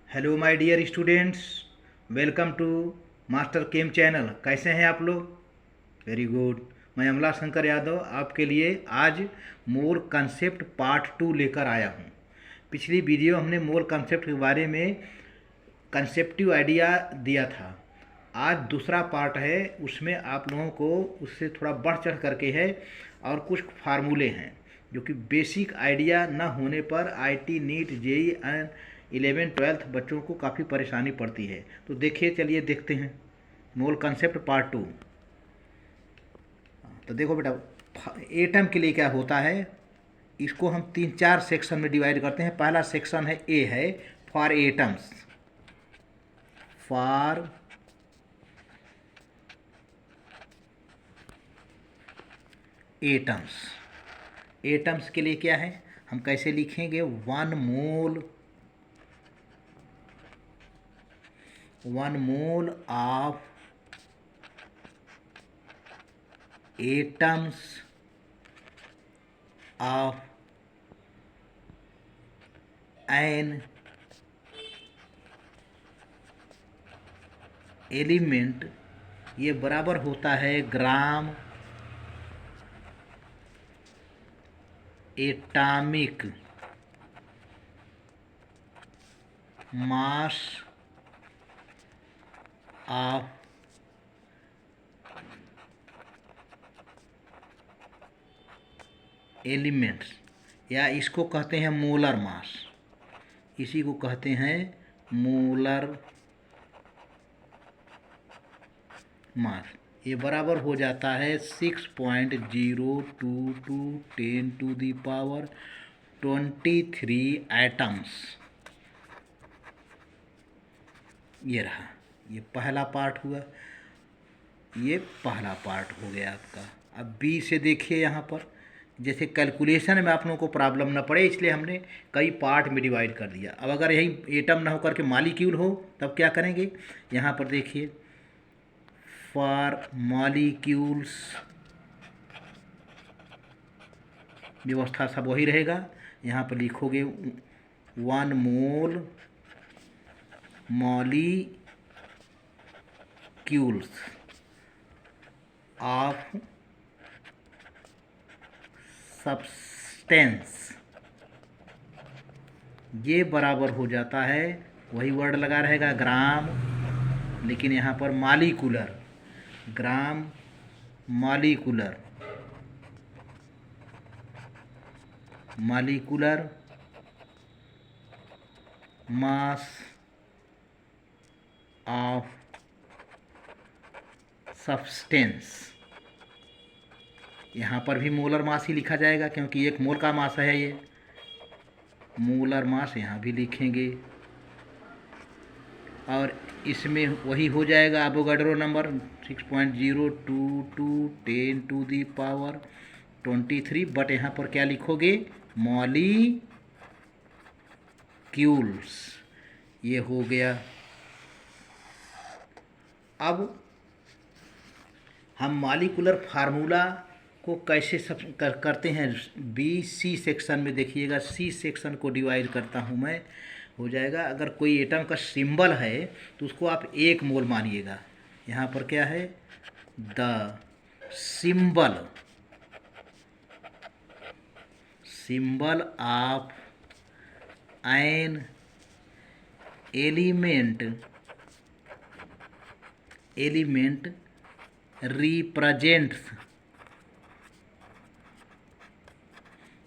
Hello my dear students, welcome to master chem channel. कैसे हैं आप लोग? Very good. मैं अमला शंकर यादव आपके लिए आज मोल कंसेप्ट पार्ट 2 लेकर आया हूं। पिछली वीडियो हमने मोल कंसेप्ट के बारे में कंसेप्टिव आइडिया दिया था। आज दूसरा पार्ट है, उसमें आप लोगों को उससे थोड़ा बढ़ चढ़ करके है और कुछ फार्मूले हैं जो कि बेसिक आइडिया न होने पर IT NEET JEE and 11th 12th बच्चों को काफ़ी परेशानी पड़ती है। तो देखिए, चलिए देखते हैं मोल कंसेप्ट पार्ट 2। तो देखो बेटा, एटम के लिए क्या होता है, इसको हम 3-4 सेक्शन में डिवाइड करते हैं। पहला सेक्शन है ए है for atoms. For atoms, atoms के लिए क्या है, हम कैसे लिखेंगे? 1 mole of atoms of an element, ये बराबर होता है gram atomic mass of elements, या इसको कहते हैं मोलर मास। इसी को कहते हैं मोलर मास। ये बराबर हो जाता है 6.02 × 10⁻23 एटम्स। ये रहा, ये पहला पार्ट हुआ, ये पहला पार्ट हो गया आपका। अब बी से देखिए, यहाँ पर जैसे कैलकुलेशन में आप लोगों को प्रॉब्लम ना पड़े इसलिए हमने कई पार्ट में डिवाइड कर दिया। अब अगर यही एटम ना होकर के मॉलिक्यूल हो तब क्या करेंगे? यहाँ पर देखिए, फॉर मॉलिक्यूल्स व्यवस्था सब वही रहेगा। यहाँ पर लिखोगे 1 मोल मॉलिक्यूल्स ऑफ सब्सटेंस, ये बराबर हो जाता है, वही वर्ड लगा रहेगा ग्राम, लेकिन यहाँ पर molecular, gram molecular, molecular mass of substance. यहाँ पर भी मोलर मास ही लिखा जाएगा क्योंकि 1 मोल का मास है ये। मोलर मास यहाँ भी लिखेंगे और इसमें वही हो जाएगा एवोगाड्रो नंबर 6.02 × 10⁻23। बट यहाँ पर क्या लिखोगे? मॉलिक्यूल्स। ये हो गया। अब हम मॉलिक्यूलर फार्मूला को कैसे करते हैं? बी सी सेक्शन में देखिएगा, सी सेक्शन को डिवाइड करता हूँ मैं। हो जाएगा, अगर कोई एटम का सिंबल है तो उसको आप 1 मोल मानिएगा। यहाँ पर क्या है? The symbol of an element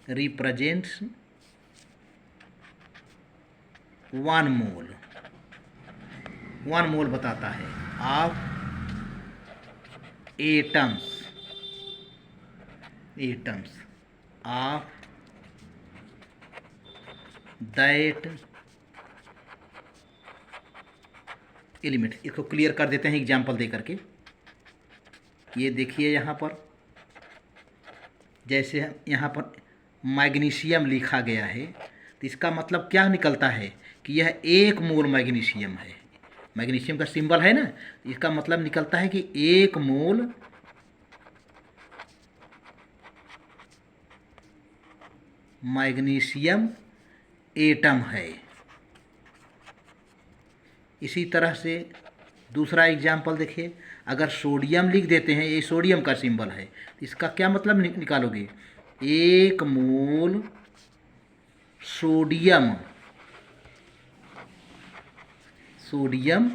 represents 1 मोल। 1 मोल बताता है of atoms of that element. इसको क्लियर कर देते हैं एग्जाम्पल दे करके। ये देखिए, यहाँ पर जैसे यहाँ पर मैग्नीशियम लिखा गया है तो इसका मतलब क्या निकलता है कि यह 1 मोल मैग्नीशियम है। मैग्नीशियम का सिंबल है ना, इसका मतलब निकलता है कि 1 मोल मैग्नीशियम एटम है। इसी तरह से दूसरा एग्जाम्पल देखिए, अगर सोडियम लिख देते हैं, ये सोडियम का सिंबल है, तो इसका क्या मतलब निकालोगे, 1 मोल सोडियम, सोडियम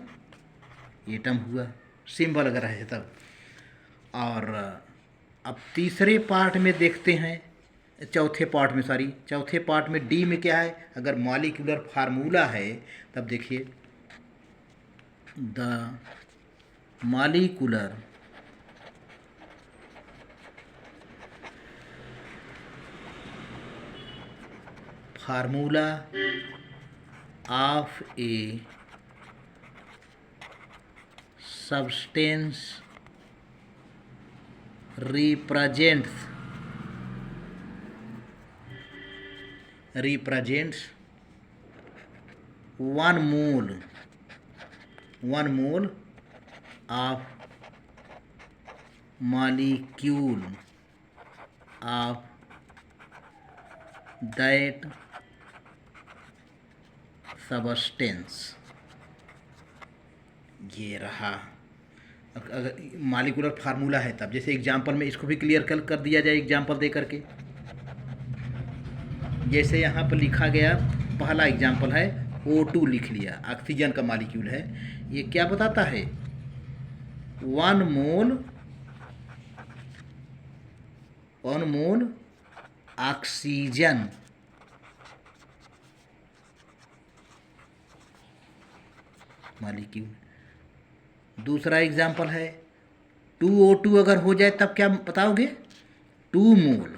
एटम हुआ, सिंबल अगर है तब। और अब तीसरे पार्ट में देखते हैं, चौथे पार्ट में डी में क्या है, अगर मॉलिक्यूलर फार्मूला है तब देखिए, the molecular formula of A substance represents 1 mole of molecule of that substance। ये रहा, अगर मॉलिक्यूलर फार्मूला है तब, जैसे एग्जाम्पल में इसको भी क्लियर कर दिया जाए एग्जाम्पल दे करके। जैसे यहाँ पर लिखा गया, पहला एग्जाम्पल है O2 लिख लिया, ऑक्सीजन का मॉलिक्यूल है। ये क्या बताता है, 1 मोल ऑक्सीजन मॉलिक्यूल। दूसरा एग्जाम्पल है 2O2 अगर हो जाए तब क्या बताओगे, 2 मोल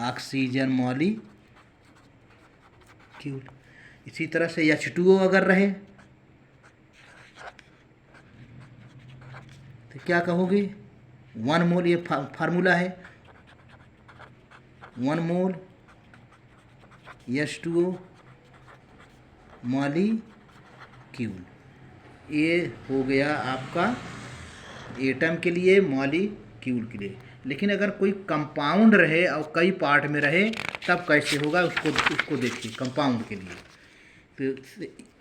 ऑक्सीजन मॉलिक्यूल। इसी तरह से H2O अगर रहे तो क्या कहोगे, 1 मोल, ये फार्मूला है, 1 मोल H2O मॉलिक्यूल। ये हो गया आपका एटम के लिए, मॉलिक्यूल के लिए। लेकिन अगर कोई कंपाउंड रहे और कई पार्ट में रहे तब कैसे होगा, उसको देखिए। कंपाउंड के लिए तो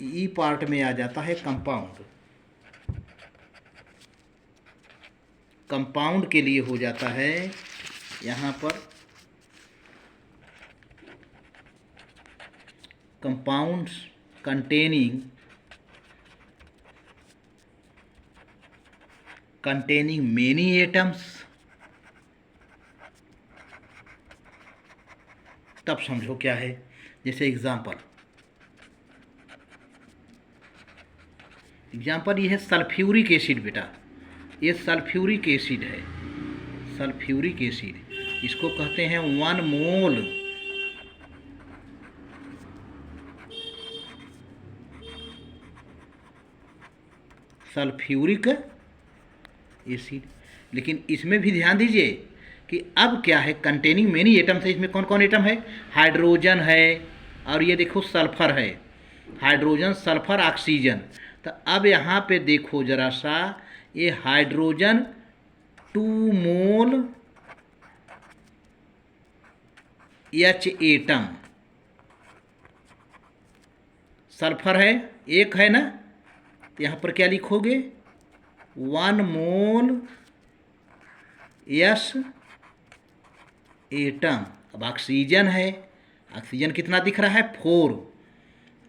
ई पार्ट में आ जाता है कंपाउंड। कंपाउंड के लिए हो जाता है यहाँ पर कंपाउंड्स containing many atoms, तब समझो क्या है। जैसे एग्जाम्पल ये है सल्फ्यूरिक एसिड। बेटा ये सल्फ्यूरिक एसिड है, सल्फ्यूरिक एसिड, इसको कहते हैं 1 मोल सल्फ्यूरिक एसिड। लेकिन इसमें भी ध्यान दीजिए कि अब क्या है, कंटेनिंग मेनी एटम्स है। इसमें कौन कौन एटम है, हाइड्रोजन है, और ये देखो सल्फर है, हाइड्रोजन सल्फर ऑक्सीजन। तो अब यहाँ पे देखो जरा सा, ये हाइड्रोजन 2 मोल H एटम, सल्फर है एक है ना, तो यहाँ पर क्या लिखोगे, 1 मोल S एटम। अब ऑक्सीजन है, ऑक्सीजन कितना दिख रहा है, 4,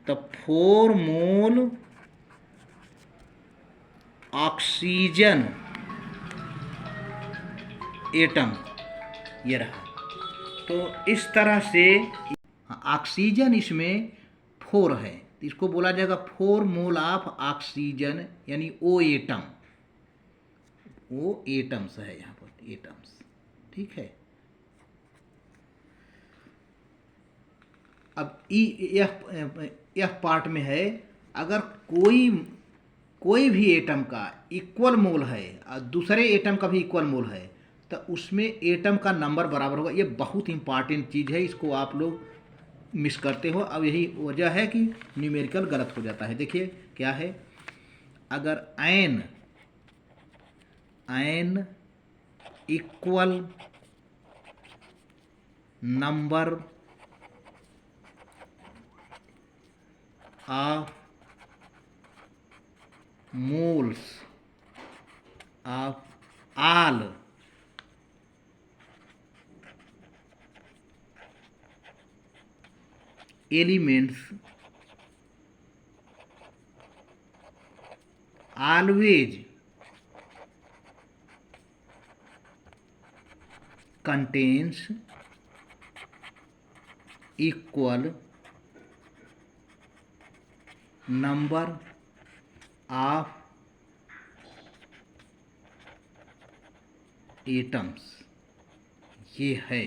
तो 4 मोल ऑक्सीजन एटम, ये रहा। तो इस तरह से ऑक्सीजन इसमें 4 है, तो इसको बोला जाएगा 4 मोल ऑफ ऑक्सीजन, यानी O एटम। O एटम्स है यहाँ पर, एटम्स, ठीक है। अब यह पार्ट में है, अगर कोई भी एटम का इक्वल मोल है और दूसरे एटम का भी इक्वल मोल है, तो उसमें एटम का नंबर बराबर होगा। ये बहुत इंपॉर्टेंट चीज़ है, इसको आप लोग मिस करते हो। अब यही वजह है कि न्यूमेरिकल गलत हो जाता है। देखिए क्या है, अगर an equal number of moles of all elements always contains equal number of atoms. ये है,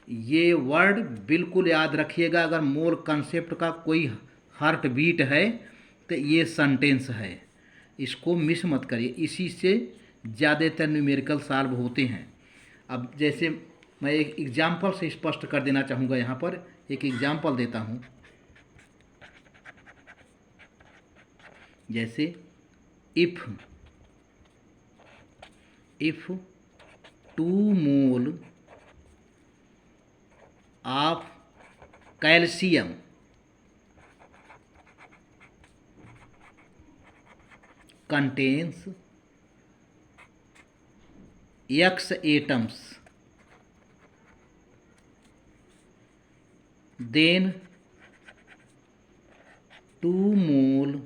ये वर्ड बिल्कुल याद रखिएगा। अगर मोल कंसेप्ट का कोई हार्ट बीट है तो ये सेंटेंस है, इसको मिस मत करिए। इसी से ज़्यादातर न्यूमेरिकल सॉल्व होते हैं। अब जैसे मैं एक एग्जाम्पल से स्पष्ट कर देना चाहूँगा, यहाँ पर एक एग्जाम्पल देता हूँ। जैसे if 2 mole of calcium contains X atoms, then 2 mole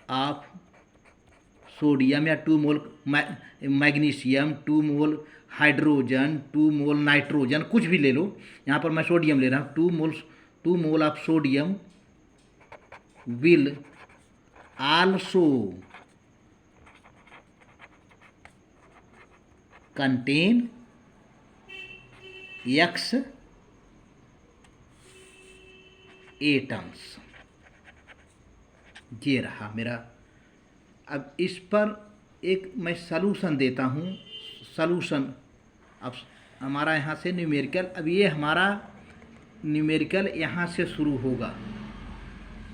of sodium या 2 mole magnesium, 2 mole hydrogen, 2 mole nitrogen, कुछ भी ले लो। यहाँ पर मैं सोडियम ले रहा हूँ। 2 mole of sodium will also contain X atoms. ये रहा मेरा। अब इस पर एक मैं सलूशन देता हूँ। सलूशन, अब हमारा यहाँ से न्यूमेरिकल, अब ये हमारा न्यूमेरिकल यहाँ से शुरू होगा।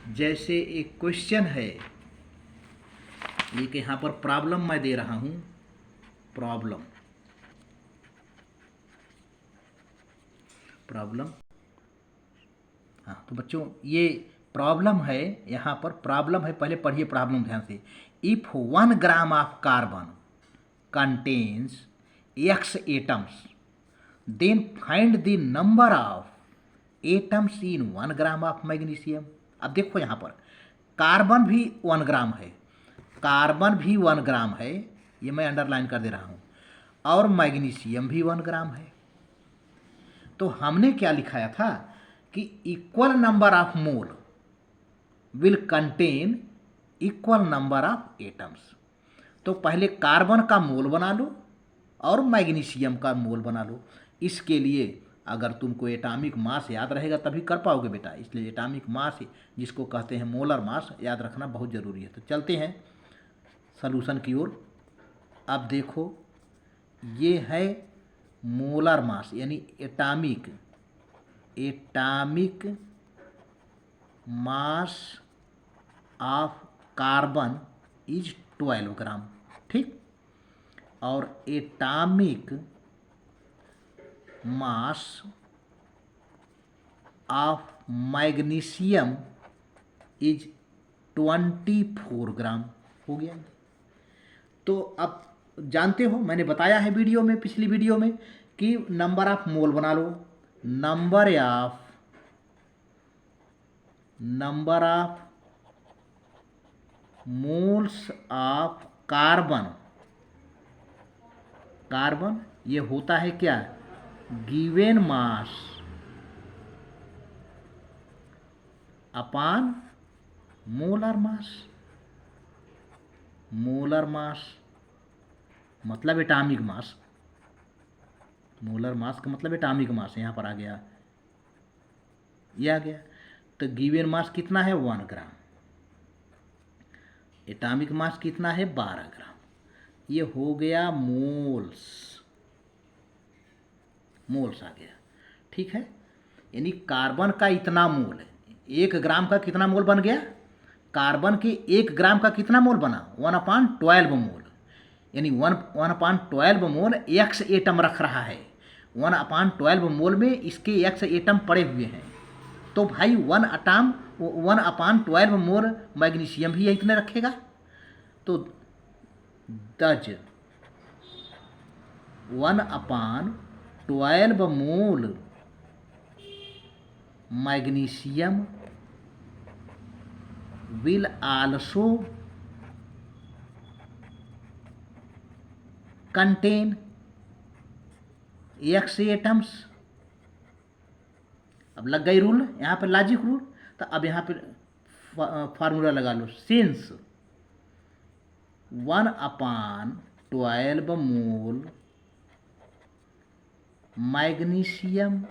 जैसे एक क्वेश्चन है, ये कि यहाँ पर प्रॉब्लम मैं दे रहा हूँ। प्रॉब्लम हाँ, तो बच्चों ये प्रॉब्लम है। यहाँ पर प्रॉब्लम है, पहले पढ़िए प्रॉब्लम ध्यान से। If 1 gram of carbon contains X atoms, then find the number of atoms in 1 gram of magnesium. अब देखो यहाँ पर कार्बन भी 1 ग्राम है, कार्बन भी 1 ग्राम है, ये मैं अंडरलाइन कर दे रहा हूँ, और मैग्नीशियम भी 1 ग्राम है। तो हमने क्या लिखाया था कि equal number of mole will contain equal number of atoms. तो पहले कार्बन का मोल बना लो और मैग्नीशियम का मोल बना लो। इसके लिए अगर तुमको एटॉमिक मास याद रहेगा तभी कर पाओगे बेटा। इसलिए एटॉमिक मास जिसको कहते हैं मोलर मास याद रखना बहुत ज़रूरी है। तो चलते हैं सलूशन की ओर। अब देखो ये है मोलर मास यानी atomic mass of carbon is 12 ग्राम, ठीक। और atomic mass of magnesium is 24 ग्राम हो गया। तो अब जानते हो, मैंने बताया है वीडियो में, पिछली वीडियो में, कि नंबर ऑफ मोल बना लो। Number of moles of carbon ये होता है क्या, given mass upon molar mass मतलब एटॉमिक मास। मोलर मास का मतलब एटॉमिक मास यहाँ पर आ गया, ये आ गया। तो गिवन मास कितना है 1 ग्राम, एटॉमिक मास कितना है 12 ग्राम। ये हो गया मोल्स आ गया, ठीक है। यानी कार्बन का इतना मोल है, 1 ग्राम का कितना मोल बन गया, कार्बन के 1 ग्राम का कितना मोल बना 1/12 मोल। यानी 1/12 मोल एक्स एटम रख रहा है। 1/12 मोल में इसके एक्स एटम पड़े हुए हैं। तो भाई 1/12 मोल मैग्नीशियम भी इतने रखेगा। तो दज 1/12 मोल magnesium will also contain x atoms. अब लग गई रूल, यहाँ पर लॉजिक रूल। तो अब यहाँ पर फार्मूला लगा लो, सिंस 1/12 मोल मैग्नीशियम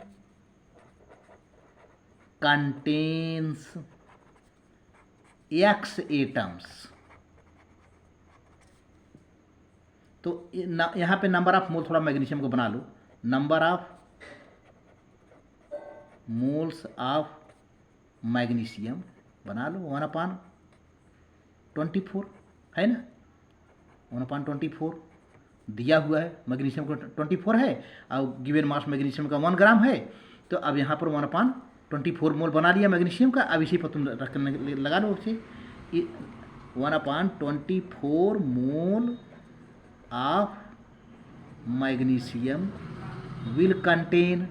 कंटेन्स एक्स एटम्स। तो यहाँ पे नंबर ऑफ मोल, थोड़ा मैग्नीशियम को बना लो, number of moles of magnesium बना लो 1/24 है ना। 1/24 दिया हुआ है, मैग्नीशियम को 24 है और गिवन मास मैग्नीशियम का 1 ग्राम है। तो अब यहाँ पर 1/24 मोल बना लिया मैग्नीशियम का। अब इसी पर तुम रखने लगा लो उसे 1/24 mole of magnesium will contain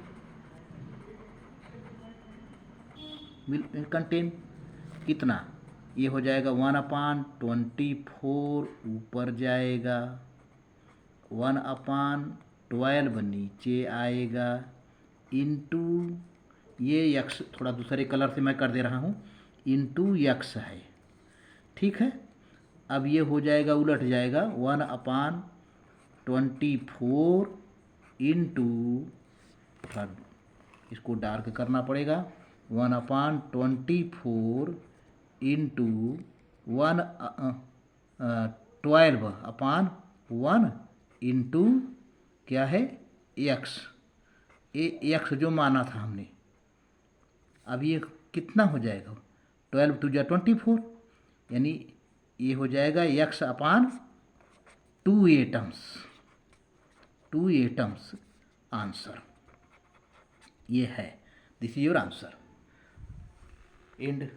कितना, ये हो जाएगा 1/24 ऊपर जाएगा, 1/12 नीचे आएगा, इंटू ये यक्स थोड़ा दूसरे कलर से मैं कर दे रहा हूँ, इंटू यक्स है। ठीक है, अब ये हो जाएगा, उलट जाएगा 1/24 इंटू, इसको डार्क करना पड़ेगा, 1/24 इंटू 12/1 इंटू क्या है एक्स, एक्स जो माना था हमने। अब ये कितना हो जाएगा, 12 2 जा 24, यानी ये हो जाएगा x/2 एटम्स, 2 एटम्स आंसर ये है। This is your answer. And